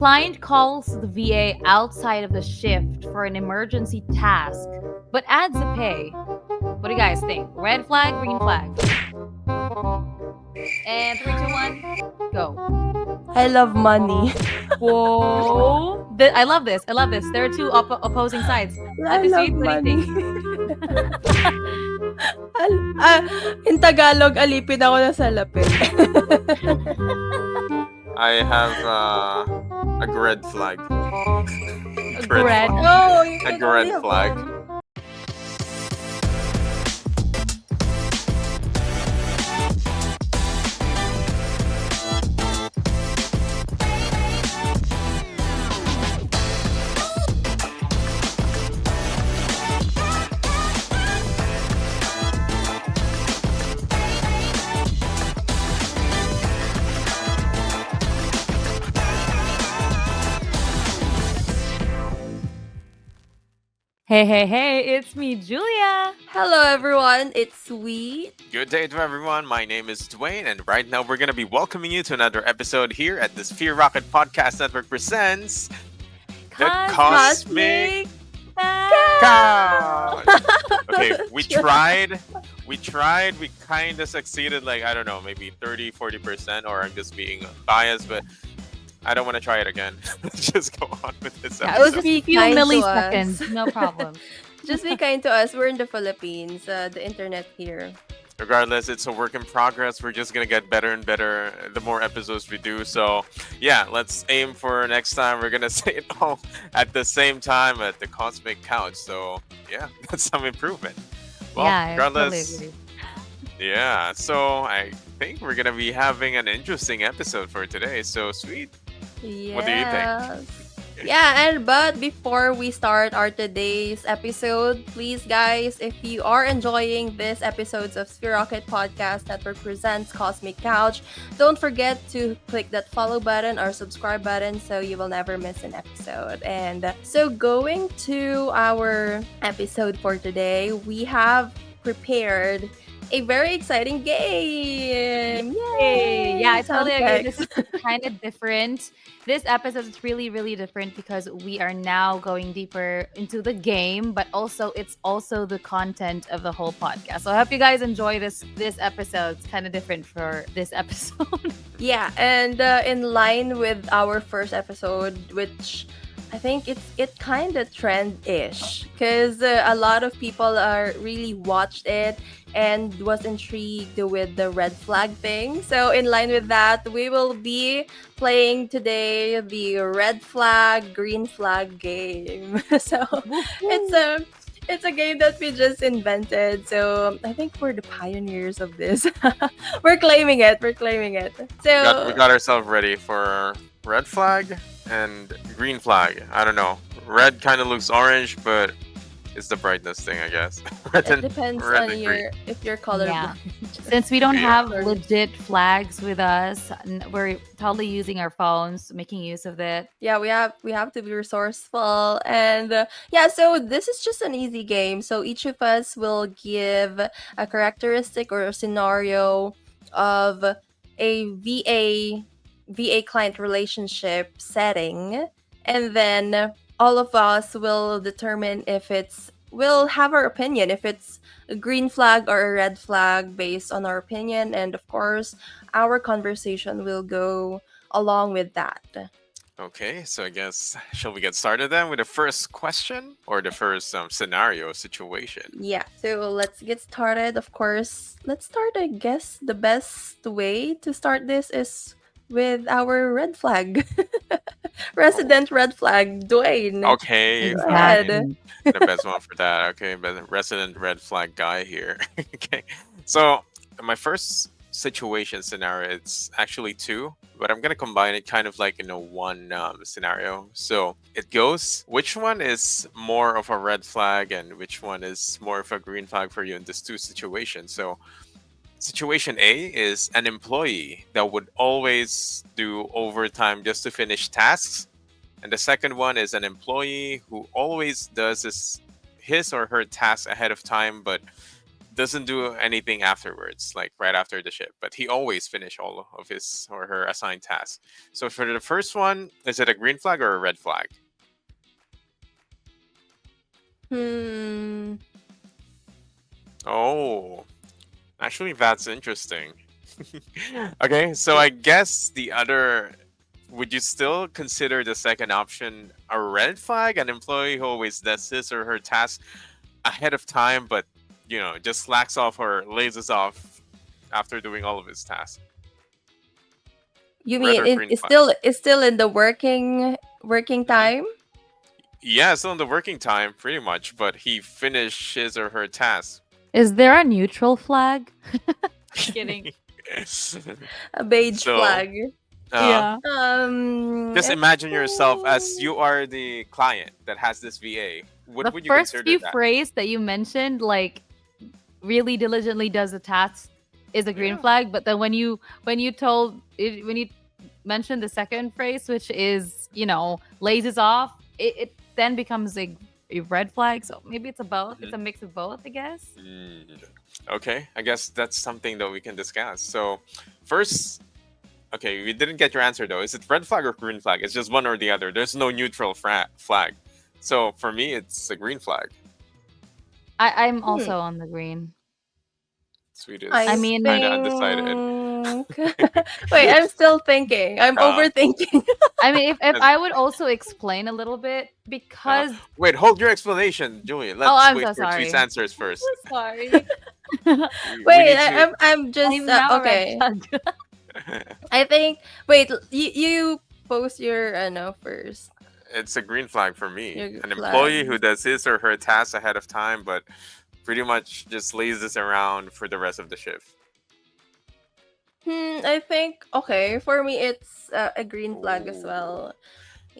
Client calls the VA outside of the shift for an emergency task, but adds the pay. What do you guys think? Red flag, green flag? And three, two, one, go. I love money. Whoa. I love this. I love this. There are two opposing sides. I Ate love Sweet, what do you money. think? In Tagalog, alipin ako na salapin. I have a red flag. Red. Oh, A red flag. Hey, it's me, Julia. Hello, everyone. It's Sweet. Good day to everyone. My name is Dwayne, and right now we're going to be welcoming you to another episode here at the Sphere Rocket Podcast Network presents the Cosmic Couch. Okay, we tried. We kind of succeeded, like, I don't know, maybe 30-40%, or I'm just being biased, but I don't want to try it again. Let's just go on with this Yeah, it episode. was just a few kind to milliseconds. No problem. Just be kind to us. We're in the Philippines. The internet here. Regardless, it's a work in progress. We're just gonna get better and better the more episodes we do. So yeah, let's aim for next time. We're gonna say it all at the same time at the Cosmic Couch. So yeah, that's some improvement. Well, yeah, regardless, I totally agree. yeah. So I think we're gonna be having an interesting episode for today. So Sweet. Yes. What do you think? Yeah, but before we start our today's episode, please guys, if you are enjoying this episodes of Sphere Rocket Podcast Network presents Cosmic Couch, don't forget to click that follow button or subscribe button so you will never miss an episode. And so going to our episode for today, we have prepared a very exciting game. Yay! Yeah, I totally agree. Okay. This is kind of different. This episode is really different because we are now going deeper into the game, but also it's also the content of the whole podcast. So I hope you guys enjoy this episode. It's kind of different for this episode. Yeah, and in line with our first episode, which I think it kind of trend-ish, because a lot of people are really watched it and was intrigued with the red flag thing. So in line with that, we will be playing today the red flag, green flag game. So it's a game that we just invented. So I think we're the pioneers of this. We're claiming it. So We got ourselves ready for red flag and green flag. I don't know. Red kind of looks orange, but it's the brightness thing, I guess. it depends red on and if you're colorblind. Yeah. Since we don't Yeah. have legit flags with us, we're totally using our phones, making use of it. Yeah, we have to be resourceful, and yeah, so this is just an easy game. So each of us will give a characteristic or a scenario of a VA client relationship setting, and then all of us will determine if we'll have our opinion if it's a green flag or a red flag based on our opinion, and of course our conversation will go along with that. Okay, so I guess shall we get started then with the first question or the first scenario situation? Yeah, so let's get started. Of course, let's start. I guess the best way to start this is with our red flag. Resident red flag, Dwayne. Okay, Go fine. ahead. The best one for that. Okay, but resident red flag guy here. Okay, so my first situation scenario, it's actually two, but I'm gonna combine it kind of like in a one scenario. So it goes, which one is more of a red flag and which one is more of a green flag for you in this two situations? So situation A is an employee that would always do overtime just to finish tasks. And the second one is an employee who always does his or her tasks ahead of time, but doesn't do anything afterwards, like right after the shift, but he always finish all of his or her assigned tasks. So for the first one, is it a green flag or a red flag? Hmm. Oh, actually, that's interesting. Okay, so I guess the other, would you still consider the second option a red flag? An employee who always does his or her task ahead of time, but just slacks off or lazes off after doing all of his tasks. You Red mean or green it's flag? still in the working Mhm. time? Yeah, still in the working time, pretty much, but he finished his or her task. Is there a neutral flag? Kidding. A beige So, flag. uh, Yeah. just It's imagine yourself as you are the client that has this VA. What The would you first consider few that? phrase that you mentioned, like really diligently does the task, is a green Yeah. flag. But then when you mentioned the second phrase, which is lazes off, it then becomes a red flag. So maybe it's a both. It's Mhm. a mix of both, I guess. Mm, okay, I guess that's something that we can discuss. So, first, okay, we didn't get your answer though. Is it red flag or green flag? It's just one or the other. There's no neutral flag. So for me, it's a green flag. I'm Hmm. also on the green. Sweet I I is mean, kind of undecided. think. Wait, I'm still thinking. I'm Uh, overthinking. if as- I would also explain a little bit because wait, hold your explanation, Julie. oh, Let's I'm wait so for Sweet's sorry. answers first. Sorry. We Wait, need to. I'm just I'm now a red okay. flag. I think. Wait, you post your no first. It's a green flag for me. Your An employee who flag. does his or her tasks ahead of time, but pretty much just lazes around for the rest of the shift. I think okay. For me, it's a green flag as well.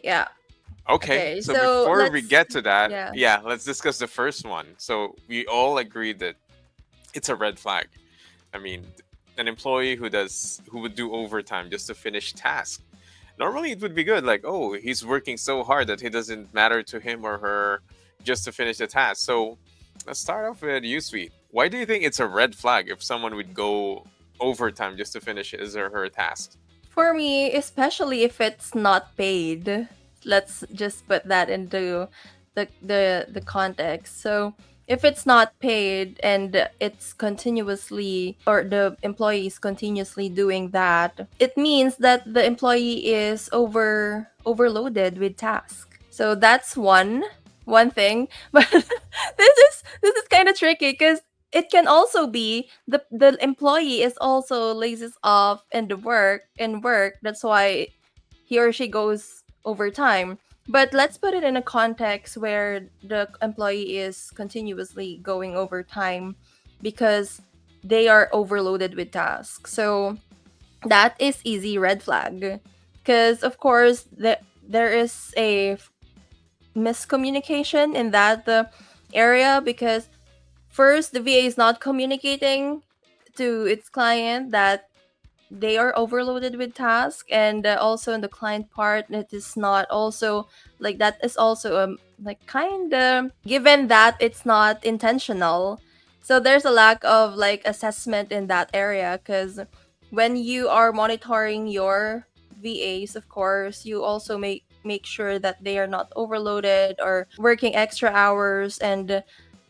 Yeah. Okay, Okay. so So before we let's. get to that, Yeah. yeah, let's discuss the first one. So we all agree that it's a red flag. I mean, an employee who would do overtime just to finish tasks. Normally it would be good, like, oh, he's working so hard that it doesn't matter to him or her just to finish the task. So let's start off with you, Sweet. Why do you think it's a red flag if someone would go overtime just to finish his or her task? For me, especially if it's not paid, let's just put that into the context. So if it's not paid and it's continuously or the employee is continuously doing that, it means that the employee is overloaded with tasks. So that's one thing. But this is kind of tricky because it can also be the employee is also lazy off in work. That's why he or she goes overtime. But let's put it in a context where the employee is continuously going overtime because they are overloaded with tasks. So that is easy red flag because of course there is a miscommunication in that area because first the VA is not communicating to its client that they are overloaded with tasks, and also in the client part it is not also like that is also like kind of given that it's not intentional. So there's a lack of like assessment in that area because when you are monitoring your VAs, of course you also make sure that they are not overloaded or working extra hours and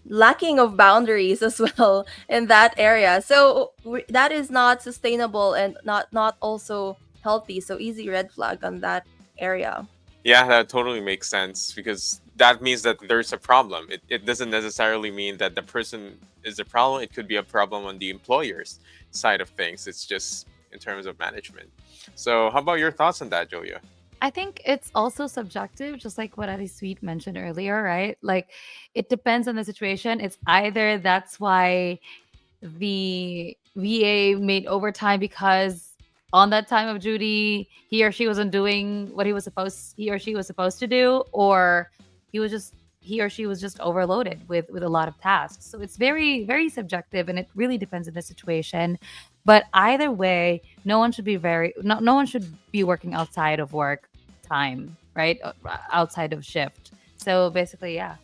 lacking of boundaries as well in that area. So that is not sustainable and not also healthy. So easy red flag on that area. Yeah, that totally makes sense because that means that there's a problem. It doesn't necessarily mean that the person is the problem. It could be a problem on the employer's side of things. It's just in terms of management. So, how about your thoughts on that, Julia? I think it's also subjective, just like what Adi Sweet mentioned earlier, right? Like it depends on the situation. It's either that's why the VA made overtime because on that time of duty, he or she wasn't doing what he or she was supposed to do, or he or she was just overloaded with a lot of tasks. So it's very, very subjective and it really depends on the situation. But either way, no one should be working outside of work time, right? Outside of shift. So basically, yeah.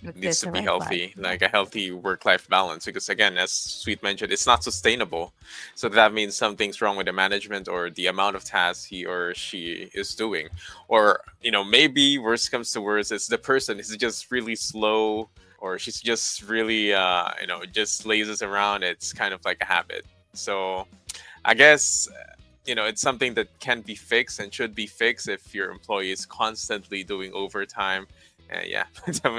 needs It's to a be red flag. healthy, like a healthy work-life balance. Because again, as Sweet mentioned, it's not sustainable. So that means something's wrong with the management or the amount of tasks he or she is doing, or maybe worst comes to worst, it's the person is just really slow, or she's just really just lazes around. It's kind of like a habit. So I guess it's something that can be fixed and should be fixed if your employee is constantly doing overtime. And yeah,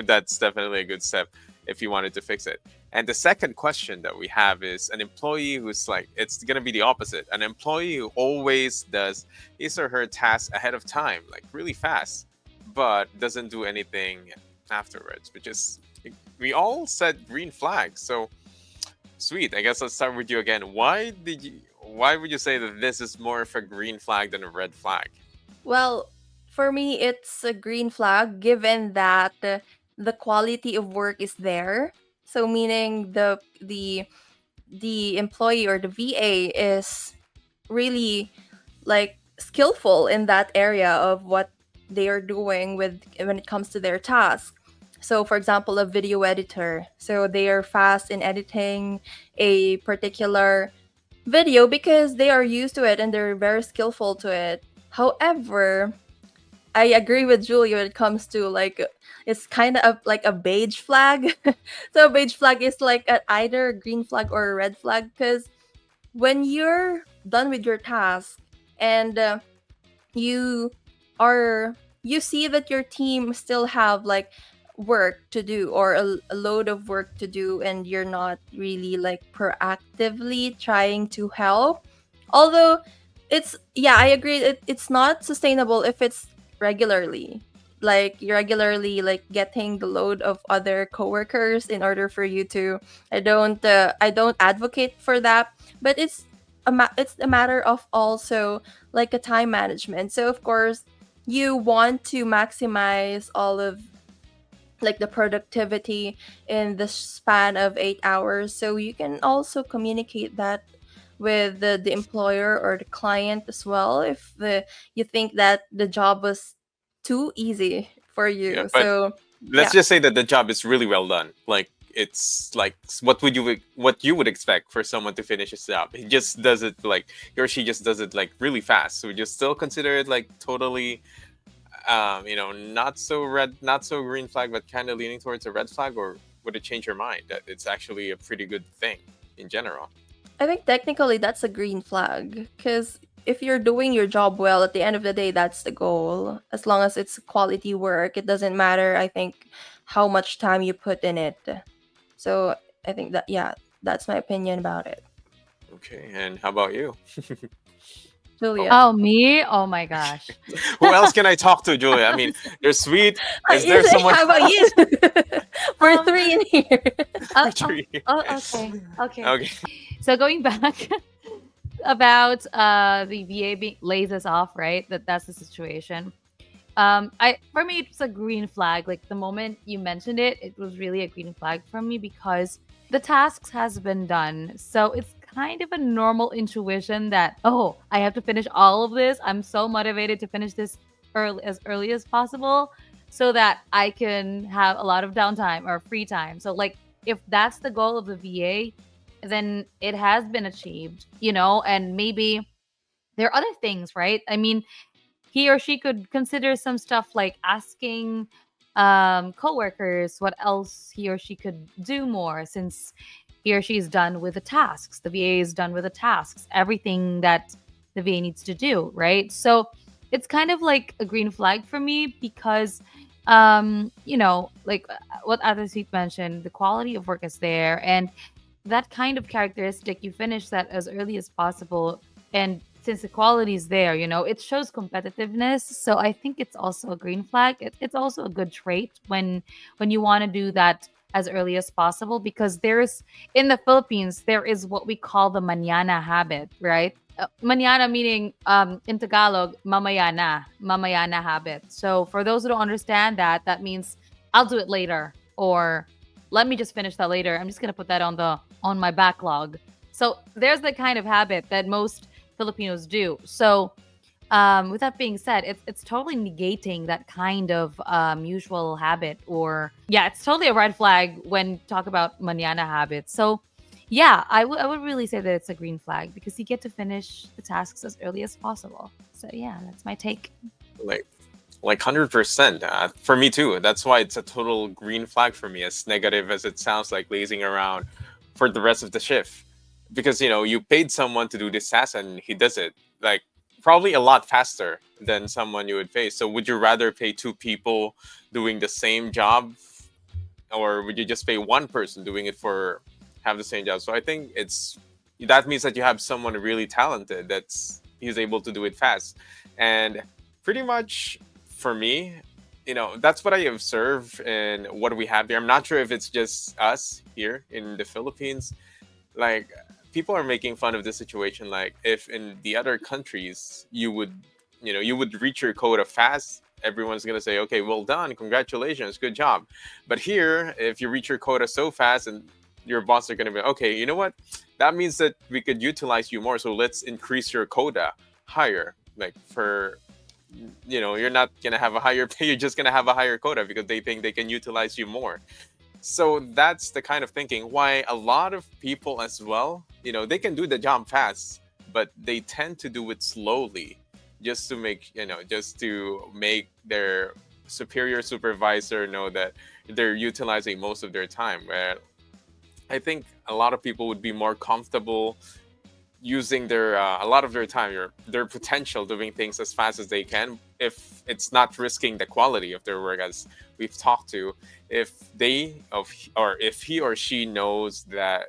that's definitely a good step if you wanted to fix it. And the second question that we have is an employee who's like, it's going to be the opposite. An employee who always does his or her task ahead of time, like really fast, but doesn't do anything afterwards, which is, we all said green flags. So Sweet, I guess let's start with you again. Why would you say that this is more of a green flag than a red flag? Well, for me, it's a green flag given that the quality of work is there. So meaning the employee or the VA is really like skillful in that area of what they are doing with when it comes to their task. So for example, a video editor. So they are fast in editing a particular video because they are used to it and they're very skillful to it. However, I agree with Julie when it comes to like it's kind of like a beige flag. So a beige flag is like either a green flag or a red flag because when you're done with your task and you you see that your team still have like work to do or a load of work to do and you're not really like proactively trying to help, although it's yeah, I agree, it's not sustainable if it's regularly like you're regularly like getting the load of other coworkers in order for you to I don't advocate for that, but it's a matter of also like a time management. So of course you want to maximize all of like the productivity in the span of 8 hours, so you can also communicate that with the employer or the client as well if you think that the job was too easy for Yeah, you. but So let's yeah, just say that the job is really well done. Like it's like what you would expect for someone to finish his job. He just does it like he or she just does it like really fast. So would you still consider it like totally not so green flag, but kind of leaning towards a red flag, or would it change your mind that it's actually a pretty good thing in general? I think technically that's a green flag because if you're doing your job well, at the end of the day, that's the goal. As long as it's quality work, it doesn't matter, I think, how much time you put in it. So I think that, yeah, that's my opinion about it. Okay, and how about you? Oh, Julia. Oh, me? Oh my gosh. who else can I talk to, Julia? I mean, there's Sweet. Is there someone How about you? else? We're Um, three in here. oh, oh, Three. okay. Okay. Okay. So going back about the VA being lays us off, right? That's the situation. I for me it's a green flag. Like the moment you mentioned it, it was really a green flag for me because the tasks has been done. So it's kind of a normal intuition that oh, I have to finish all of this. I'm so motivated to finish this early as possible so that I can have a lot of downtime or free time. So like if that's the goal of the VA, then it has been achieved, and maybe there are other things, right? I mean, he or she could consider some stuff like asking coworkers what else he or she could do more since he or she is done with the tasks. The VA is done with the tasks, everything that the VA needs to do, right? So it's kind of like a green flag for me because like what Adesweet mentioned, the quality of work is there and that kind of characteristic, you finish that as early as possible. And since the quality is there, it shows competitiveness. So I think it's also a green flag. It's also a good trait when you want to do that as early as possible because there's in the Philippines there is what we call the mañana habit, right? Mañana meaning in Tagalog mamayana habit. So for those who don't understand that, that means I'll do it later or let me just finish that later. I'm just gonna put that on my backlog. So there's the kind of habit that most Filipinos do. So With that being said, it's totally negating that kind of usual habit, or yeah, it's totally a red flag when talk about manana habits. So yeah, I would really say that it's a green flag because you get to finish the tasks as early as possible. So yeah, that's my take. Like 100%. For me too. That's why it's a total green flag for me, as negative as it sounds, like lazing around for the rest of the shift. Because you paid someone to do this task and he does it like probably a lot faster than someone you would pay. So would you rather pay two people doing the same job, or would you just pay one person doing it for have the same job? So I think that means that you have someone really talented that's he's able to do it fast. And pretty much for me, that's what I observe in what we have here. I'm not sure if it's just us here in the Philippines. Like, people are making fun of the situation, like if in the other countries you would reach your quota fast, everyone's going to say, okay, well done, congratulations, good job. But here, if you reach your quota so fast, and your boss are going to be, okay, you know what, that means that we could utilize you more, so let's increase your quota higher. Like, for you're not going to have a higher pay, you're just going to have a higher quota because they think they can utilize you more. So that's the kind of thinking why a lot of people as well, they can do the job fast, but they tend to do it slowly, just to make their superior supervisor know that they're utilizing most of their time. Where I think a lot of people would be more comfortable using their a lot of their time, their potential, doing things as fast as they can, if it's not risking the quality of their work, as we've talked to. If he or she knows that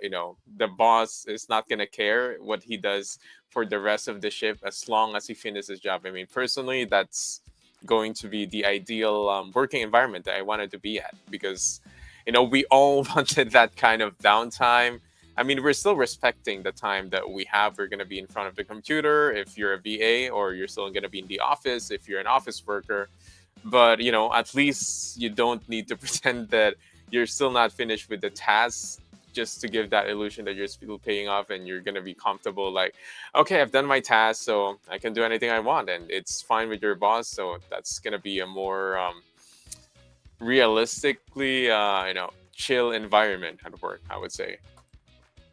the boss is not going to care what he does for the rest of the shift as long as he finishes his job. I mean, personally, that's going to be the ideal working environment that I wanted to be at, because we all wanted that kind of downtime. I mean, we're still respecting the time that we have. We're going to be in front of the computer if you're a VA, or you're still going to be in the office if you're an office worker. But, at least you don't need to pretend that you're still not finished with the task, just to give that illusion that you're still paying off and you're going to be comfortable. Like, okay, I've done my task, so I can do anything I want. And it's fine with your boss. So that's going to be a more realistically, chill environment at work, I would say.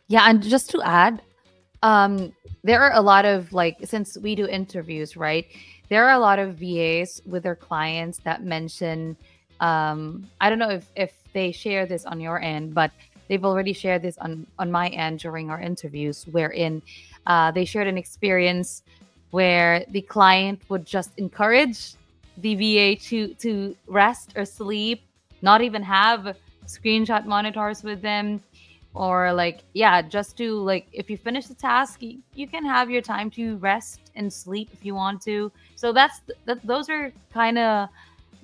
Yeah, and just to add, there are a lot of, like, since we do interviews, right? There are a lot of VAs with their clients that mention, I don't know if they share this on your end, but they've already shared this on my end during our interviews, wherein they shared an experience where the client would just encourage the VA to rest or sleep, not even have screenshot monitors with them, or like, yeah, just to, like, if you finish the task, you can have your time to rest and sleep if you want to. So those are kind of,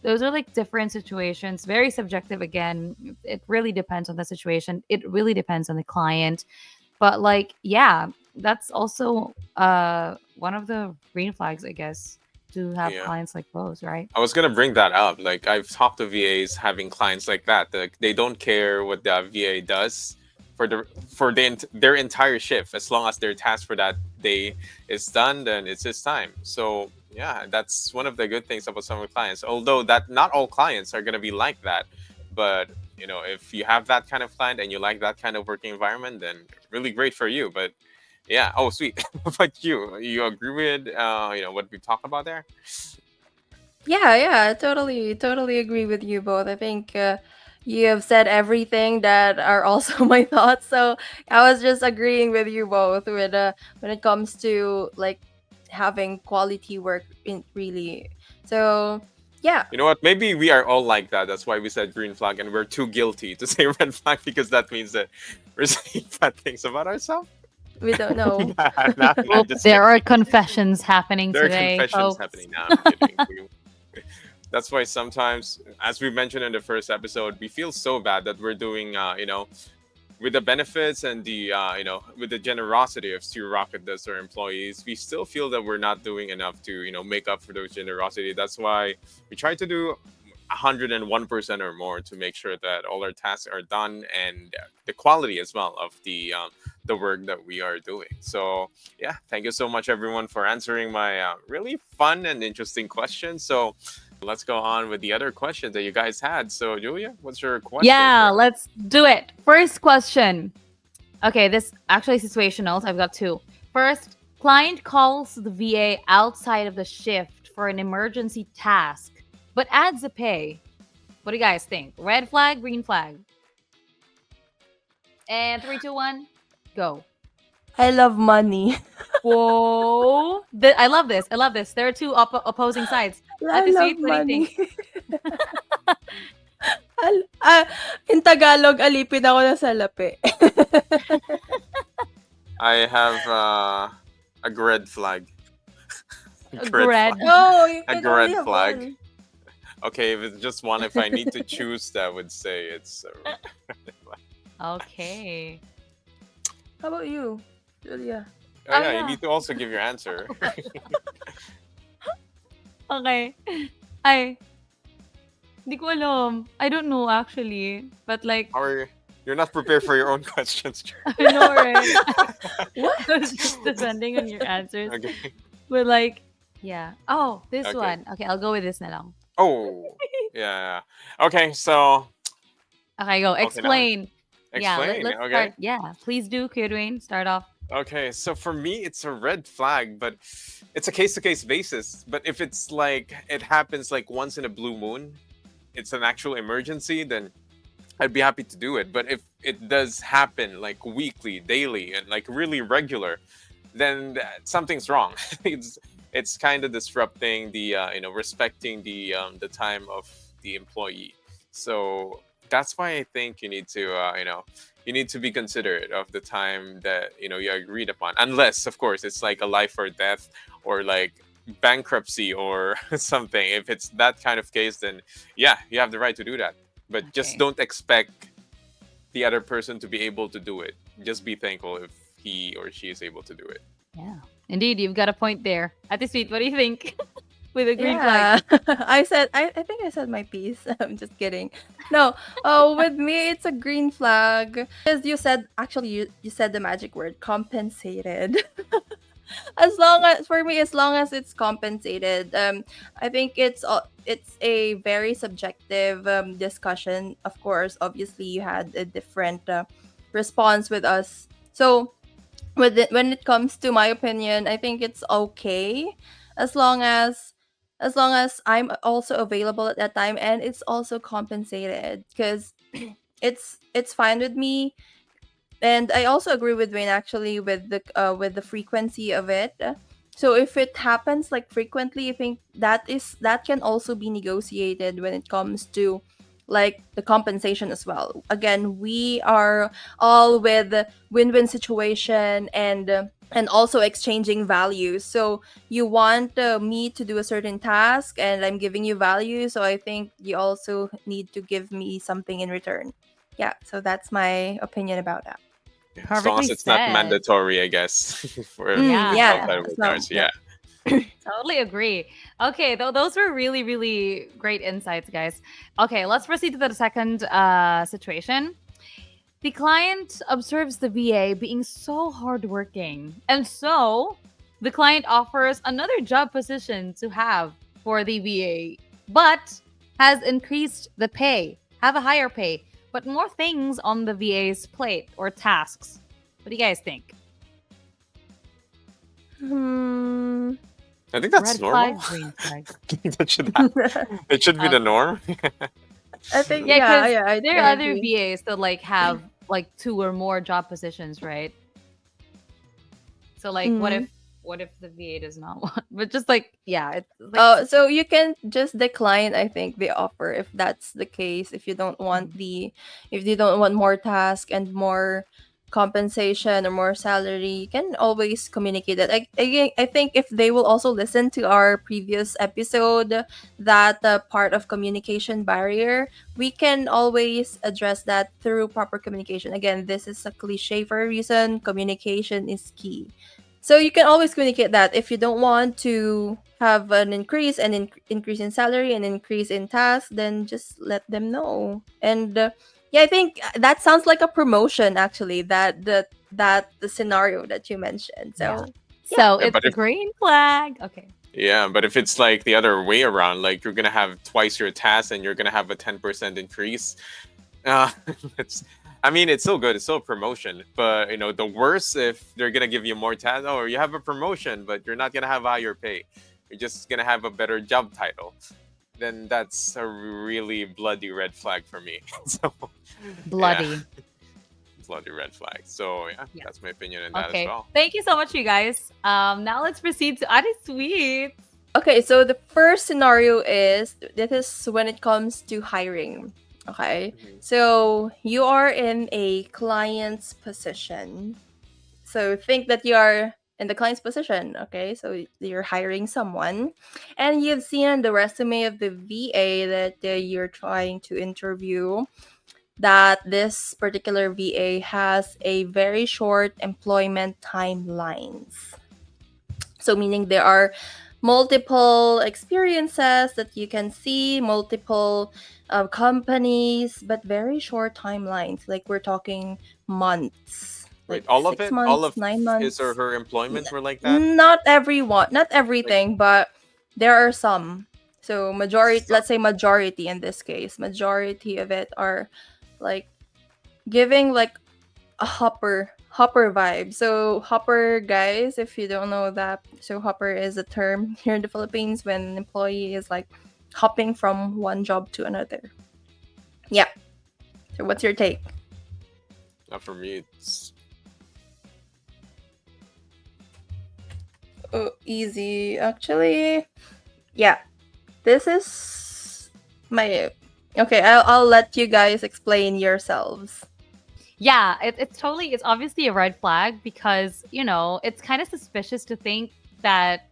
those are like different situations, very subjective. Again, it really depends on the situation, it really depends on the client. But like, yeah, that's also one of the green flags, I guess, to have Yeah. clients like those, right? I was gonna bring that up. Like, I've talked to VAs having clients like that. Like, they don't care what the VA does their entire shift, as long as their task for that day is done. Then it's his time. So yeah, that's one of the good things about some of the clients. Although that not all clients are gonna be like that, but if you have that kind of client and you like that kind of working environment, then really great for you. But yeah, oh sweet. What about you? You agree with what we talked about there? Yeah, yeah, I totally agree with you both. I think you have said everything that are also my thoughts. So I was just agreeing with you both with when it comes to like having quality work in really. So yeah, You know what? Maybe we are all like that. That's why we said green flag, and we're too guilty to say red flag, because that means that we're saying bad things about ourselves. we don't know. Well, Just there are kidding. confessions happening There are today, confessions folks. happening now. I'm kidding. That's why sometimes, as we mentioned in the first episode, we feel so bad that we're doing, with the benefits and with the generosity of Stu Rocket does to our employees, we still feel that we're not doing enough to, make up for those generosity. That's why we try to do 101% or more to make sure that all our tasks are done, and the quality as well of the work that we are doing. So yeah, thank you so much everyone for answering my really fun and interesting questions. So let's go on with the other questions that you guys had. So Julia, what's your question Yeah, for let's do it. First question. Okay, this actually situational. So I've got two. First, client calls the VA outside of the shift for an emergency task, but adds a pay. What do you guys think? Red flag, green flag? And three, two, one, go. I love money. Whoa. I love this. I love this. There are two opposing sides. I Ate love Sweet, what do you money. think? In Tagalog, alipin ako na salapi. I have a red flag. A red. No, you A can red only have flag. one. Okay, if it's just one, if I need to choose, that would say it's a red flag. Okay. How about you, Julia? Oh, yeah, yeah. you need to also give your answer. Okay. Ay. Hindi ko alam. I don't know actually. But like, Or you're not prepared for your own questions. I know, right? What? I was just depending on your answers. Okay. But like, yeah. Oh, this Okay. one. Okay, I'll go with this na lang. Oh, yeah. Okay, so Okay, go. Okay, now. Explain. Yeah, explain. let's Okay. start. Yeah, please do, Kuya Dwayne. Start off. Okay, so for me, it's a red flag, but it's a case-to-case basis. But if it's like it happens like once in a blue moon, it's an actual emergency, then I'd be happy to do it. But if it does happen like weekly, daily, and like really regular, then something's wrong. It's kind of disrupting the respecting the time of the employee. So that's why I think you need to you need to be considerate of the time that you agreed upon, unless of course it's like a life or death or like bankruptcy or something. If it's that kind of case, then yeah, you have the right to do that, but just Okay. don't expect the other person to be able to do it. Just be thankful if he or she is able to do it. Yeah. Indeed, you've got a point there. Ate Sweet, what do you think? With a green flag. I think I said my piece. I'm just kidding. No, with me it's a green flag because you said actually you said the magic word compensated. As long as for me, as long as it's compensated, I think it's a very subjective discussion. Of course, obviously you had a different response with us. So when it comes to my opinion, I think it's okay as long as I'm also available at that time and it's also compensated because it's fine with me. And I also agree with Wayne actually with the frequency of it. So if it happens like frequently, I think that can also be negotiated when it comes to like the compensation as well. Again, we are all with win-win situation and also exchanging values. So you want me to do a certain task and I'm giving you value, so I think you also need to give me something in return. Yeah, so that's my opinion about that. Yeah, as long as Perfectly it's not said. mandatory, I guess, for Yeah. Yeah, outside work as long- hours. Yeah. Totally agree. Okay, those were really, really great insights, guys. Okay, let's proceed to the second situation. The client observes the VA being so hardworking, and so the client offers another job position to have for the VA, but has increased the pay, have a higher pay, but more things on the VA's plate or tasks. What do you guys think? Hmm. I think that's Red normal. flag, green flag. That should it should be the norm. I think Yeah, yeah, 'cause yeah. There are I other agree. VAs that like have like 2 or more job positions, right? So like, Mhm. what if the VA does not want? But just like, yeah, it's like, Oh, so you can just decline, I think, the offer if that's the case. If you don't want if you don't want more task and more compensation or more salary, you can always communicate that. I think if they will also listen to our previous episode, that part of communication barrier, we can always address that through proper communication. Again, this is a cliche for a reason. Communication is key. So you can always communicate that if you don't want to have an increase and increase in salary and increase in task, then just let them know. And yeah, I think that sounds like a promotion actually. that the scenario that you mentioned. Yeah. So So Yeah, it's but a green flag. Okay. yeah, but if it's like the other way around, like you're gonna have twice your task and you're gonna have a 10% increase, uh, it's. I mean, it's still good. It's still a promotion, but the worst if they're gonna give you more tasks. Oh, you have a promotion, but you're not gonna have higher pay. You're just gonna have a better job title. Then that's a really bloody red flag for me. So, yeah, Bloody. bloody red flag. So yeah, Yeah. that's my opinion on that as Okay. well. Thank you so much, you guys. Now let's proceed to Adi Sweet. okay, so the first scenario is this is when it comes to hiring. Okay, Mhm. so you are in a client's position. So think that you are in the client's position. Okay, so you're hiring someone, and you've seen the resume of the VA that you're trying to interview that this particular VA has a very short employment timelines. So, meaning there are multiple experiences that you can see, multiple companies, but very short timelines. Like we're talking months, Wait, like all of six it, all months, of nine his or months. her employments were like that. Not everyone, not Like everything, but there are some. So majority, some. let's say majority in this case, majority of it are like giving like a hopper vibe. So hopper, guys, if you don't know that, so hopper is a term here in the Philippines when an employee is like hopping from one job to another. Yeah. So what's your take? Not for me. It's Oh, easy. Actually, yeah. This is my okay. I'll let you guys explain yourselves. Yeah, it's obviously a red flag because, it's kind of suspicious to think that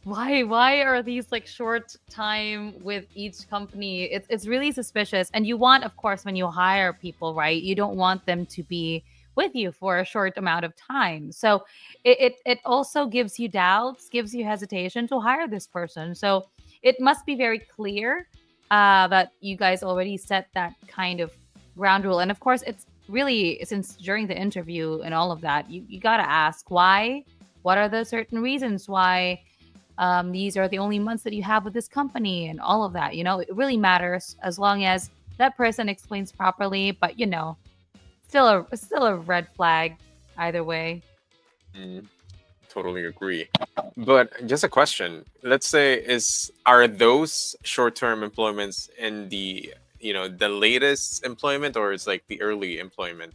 why are these like short time with each company? It's really suspicious. And you want, of course, when you hire people, right? You don't want them to be with you for a short amount of time. So it also gives you doubts, gives you hesitation to hire this person. So it must be very clear that you guys already set that kind of ground rule. And of course, it's really, since during the interview and all of that, you got to ask why. What are the certain reasons why these are the only months that you have with this company and all of that? It really matters as long as that person explains properly. But still a red flag either way. mm, totally agree. But just a question. Let's say are those short-term employments in the latest employment, or it's like the early employment,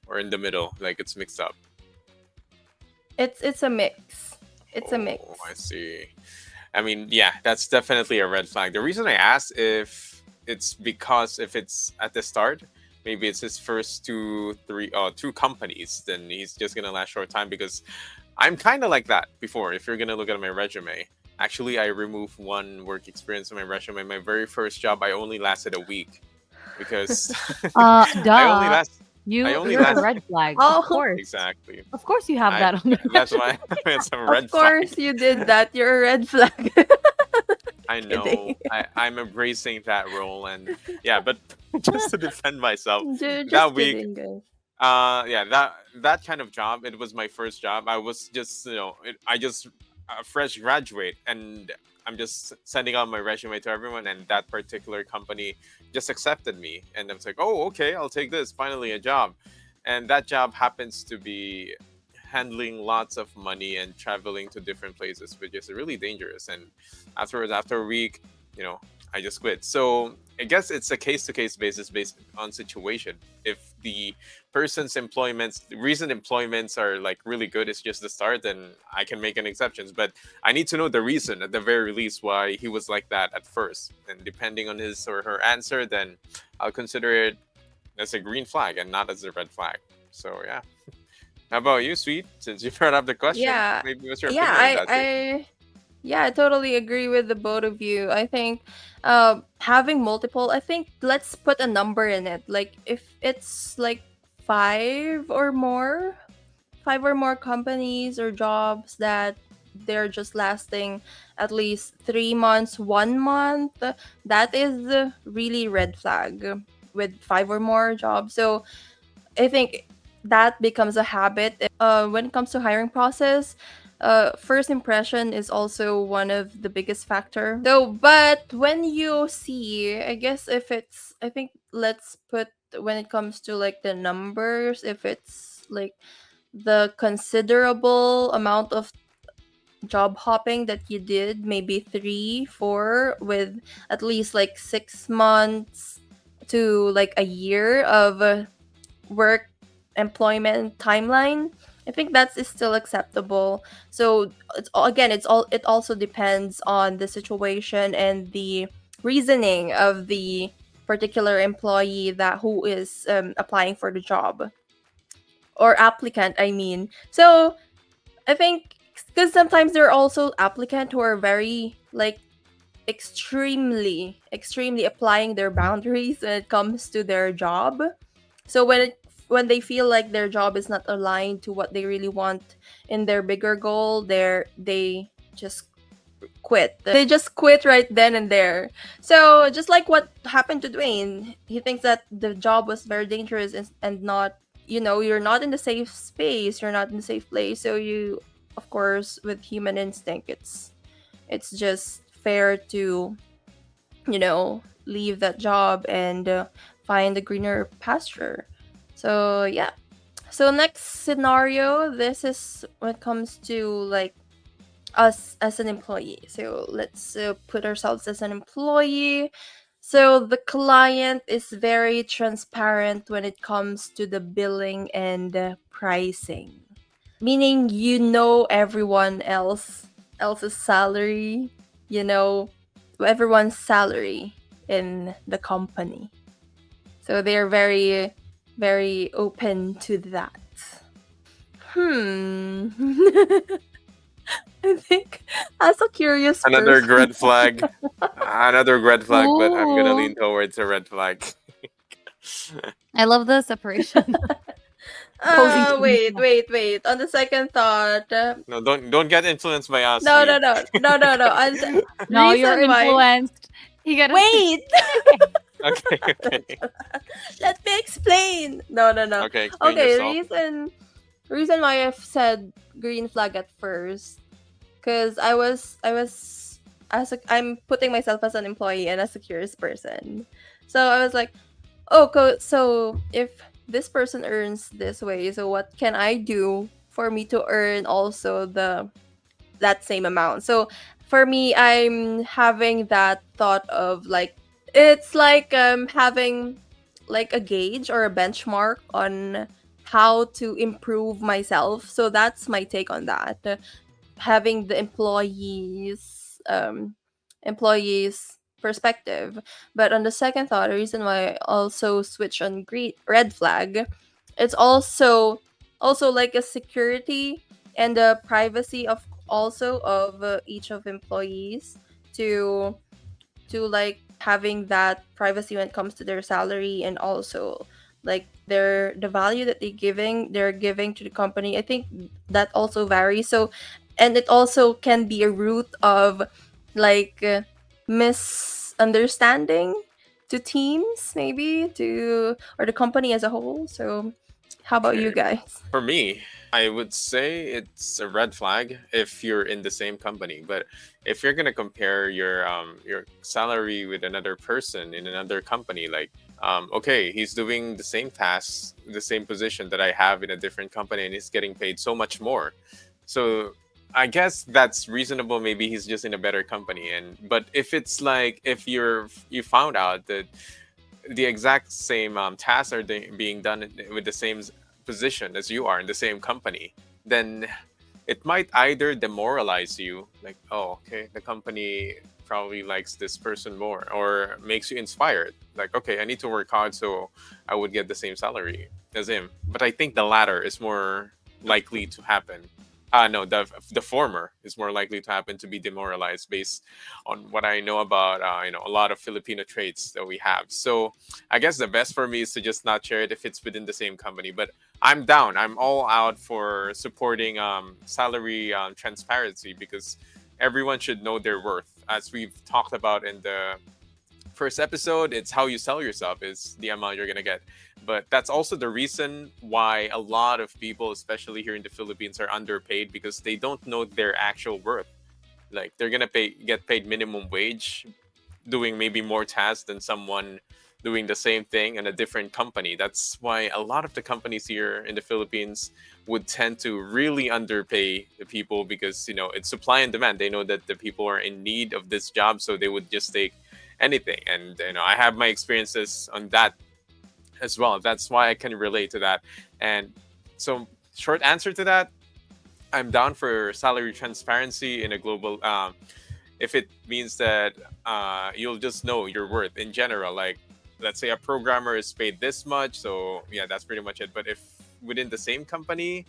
or in the middle, like it's mixed up? It's a mix. It's a mix. Oh, I see. I mean, yeah, that's definitely a red flag. The reason I asked if it's because if it's at the start, maybe it's his first two companies, then he's just gonna last short time because I'm kind of like that before. If you're gonna look at my resume, actually, I removed one work experience in my resume. My very first job, I only lasted a week because I only Duh. last. I only You're a last red flag. Oh, exactly. Of course you have I. that on the That's resume. why it's a of red course flag. you did that. You're a red flag. I know. Kidding. I'm embracing that role, and yeah, but just to defend myself, Just that week, kidding, guys. yeah, that kind of job, it was my first job. I was just, I just a fresh graduate, and I'm just sending out my resume to everyone, and that particular company just accepted me, and I was like, oh, okay, I'll take this. Finally, a job, and that job happens to be handling lots of money and traveling to different places, which is really dangerous. And afterwards, after a week, you know, I just quit. So I guess it's a case to case basis based on situation. If the person's recent employments are like really good, it's just the start, then I can make an exceptions. But I need to know the reason at the very least why he was like that at first. And depending on his or her answer, then I'll consider it as a green flag and not as a red flag. So yeah. How about you, Sweet? Since you brought up the question, Yeah, maybe what's your yeah, opinion on that too? I totally agree with the both of you. I think having multiple, I think let's put a number in it. Like if it's like five or more, five or more companies or jobs that they're just lasting at least 3 months, 1 month, that is really red flag with five or more jobs. So I think that becomes a habit. When it comes to hiring process, first impression is also one of the biggest factor. So, but when you see, I guess if it's, I think let's put when it comes to like the numbers, if it's like the considerable amount of job hopping that you did, maybe 3 4 with at least like 6 months to like a year of work employment timeline, I think that is still acceptable. So it also depends on the situation and the reasoning of the particular employee that who is applying for the job, or applicant, I mean. So I think because sometimes there are also applicant who are very like extremely applying their boundaries when it comes to their job. So when they feel like their job is not aligned to what they really want in their bigger goal, they just quit. They just quit right then and there. So just like what happened to Dwayne, he thinks that the job was very dangerous and not, you're not in the safe space, you're not in the safe place. So you, of course, with human instinct, it's just fair to, leave that job and find a greener pasture. So yeah. So next scenario, this is when it comes to like us as an employee. So let's put ourselves as an employee. So the client is very transparent when it comes to the billing and pricing, meaning everyone else's salary, you know everyone's salary in the company. So they're very very open to that. Hmm. I think as a curious Another person. red flag. Another red flag, but I'm gonna Ooh. lean towards a red flag. I love the separation. Opposing Wait, two. wait, wait. On the second thought, No, don't get influenced by us, no, no, Lee. no, no, no, no. No, you're Reason why. influenced. You gotta say. Wait, Okay, okay, let me explain. No, no, no. okay. Explain Okay, yourself. reason why I've said green flag at first, because I'm putting myself as an employee and as a curious person. So I was like, oh, so if this person earns this way, so what can I do for me to earn also that same amount? So for me, I'm having that thought of like, it's like having like a gauge or a benchmark on how to improve myself. So that's my take on that. Having the employees perspective. But on the second thought, the reason why I also switch on green red flag, it's also like a security and the privacy of also of each of employees to like having that privacy when it comes to their salary, and also like the value that they're giving to the company. I think that also varies. So, and it also can be a root of like misunderstanding to teams, maybe to or the company as a whole. So how about you Okay. guys? For me, I would say it's a red flag if you're in the same company. But if you're gonna compare your salary with another person in another company, like okay, he's doing the same tasks, the same position that I have in a different company, and he's getting paid so much more. So I guess that's reasonable. Maybe he's just in a better company. And but if it's like if you found out that the exact same tasks are being done with the same position as you are in the same company, then it might either demoralize you, like, oh, okay, the company probably likes this person more, or makes you inspired, like, okay, I need to work hard so I would get the same salary as him. But I think the latter is more likely to happen. No, the former is more likely to happen, to be demoralized based on what I know about a lot of Filipino traits that we have. So I guess the best for me is to just not share it if it's within the same company. But I'm down. I'm all out for supporting salary transparency, because everyone should know their worth, as we've talked about in the first episode, it's how you sell yourself is the amount you're gonna get. But that's also the reason why a lot of people, especially here in the Philippines, are underpaid because they don't know their actual worth. Like they're gonna get paid minimum wage, doing maybe more tasks than someone doing the same thing in a different company. That's why a lot of the companies here in the Philippines would tend to really underpay the people because it's supply and demand. They know that the people are in need of this job, so they would just take anything. And I have my experiences on that as well. That's why I can relate to that. And so, short answer to that, I'm down for salary transparency in a global. If it means that you'll just know your worth in general, like let's say a programmer is paid this much, so yeah, that's pretty much it. But if within the same company,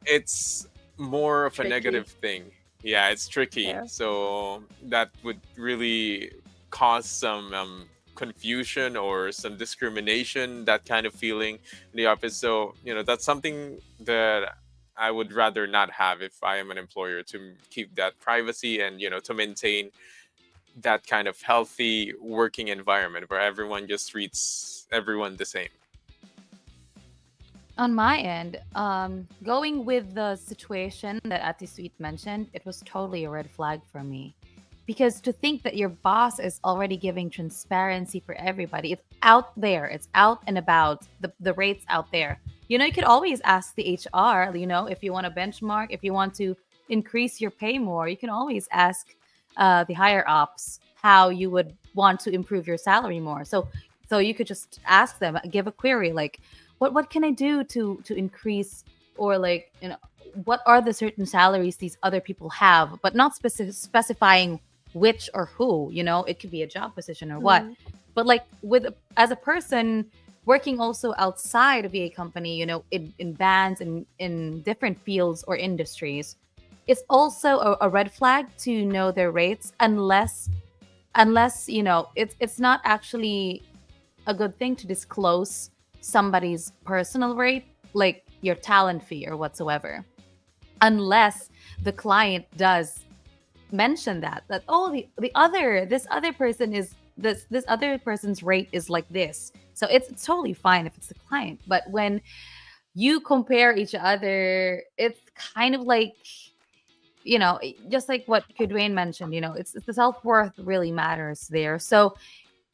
it's more of a Tricky. negative thing. Yeah, it's tricky. Yeah. So that would really cause some confusion or some discrimination, that kind of feeling in the office. So, that's something that I would rather not have if I am an employer, to keep that privacy and, to maintain that kind of healthy working environment where everyone just treats everyone the same. On my end, going with the situation that Ati Sweet mentioned, it was totally a red flag for me. Because to think that your boss is already giving transparency for everybody, it's out there, it's out and about, the rates out there. You could always ask the HR, if you want to benchmark, if you want to increase your pay more, you can always ask the higher ups how you would want to improve your salary more. So you could just ask them, give a query like, what can I do to increase, or like, what are the certain salaries these other people have, but not specifying which or who. It could be a job position or what. Mhm. But like as a person working also outside of a company, in bands and in different fields or industries, it's also a red flag to know their rates, unless it's not actually a good thing to disclose somebody's personal rate, like your talent fee or whatsoever, unless the client does mention that, oh, this other person is this other person's rate is like this. So it's totally fine if it's the client. But when you compare each other, it's kind of like, just like what Kudwain mentioned, it's the self-worth really matters there. So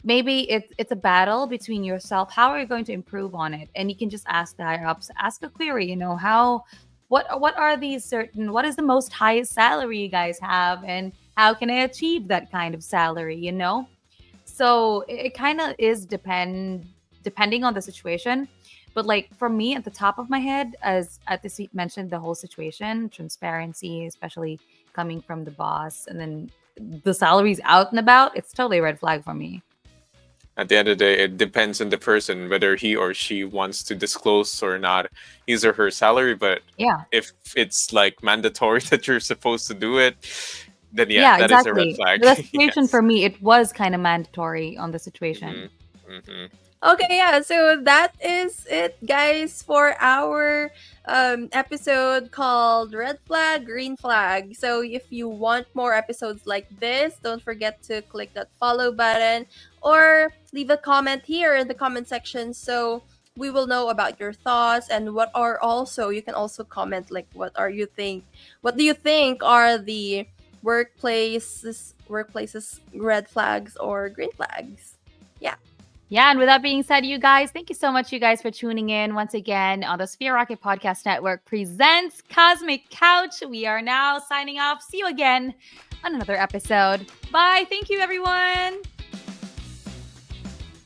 maybe it's a battle between yourself. How are you going to improve on it? And you can just ask the higher ups, ask a query, what are these certain, what is the most highest salary you guys have, and how can I achieve that kind of salary? So it kind of is depending on the situation. But like for me, at the top of my head, as at the seat mentioned, the whole situation, transparency, especially coming from the boss, and then the salaries out and about, it's totally a red flag for me. At the end of the day, it depends on the person whether he or she wants to disclose or not his or her salary. But Yeah. if it's like mandatory that you're supposed to do it, then yeah, Yeah, that is a red exactly. flag. The situation Yes. for me, it was kind of mandatory on the situation. Hmm. Okay, yeah, so that is it, guys, for our episode called Red Flag, Green Flag. So if you want more episodes like this, don't forget to click that follow button or leave a comment here in the comment section so we will know about your thoughts. And what are also, you can also comment like what do you think are the workplaces red flags or green flags? Yeah. Yeah, and with that being said, you guys, thank you so much, you guys, for tuning in once again on the Sphere Rocket Podcast Network presents Cosmic Couch. We are now signing off. See you again on another episode. Bye. Thank you, everyone.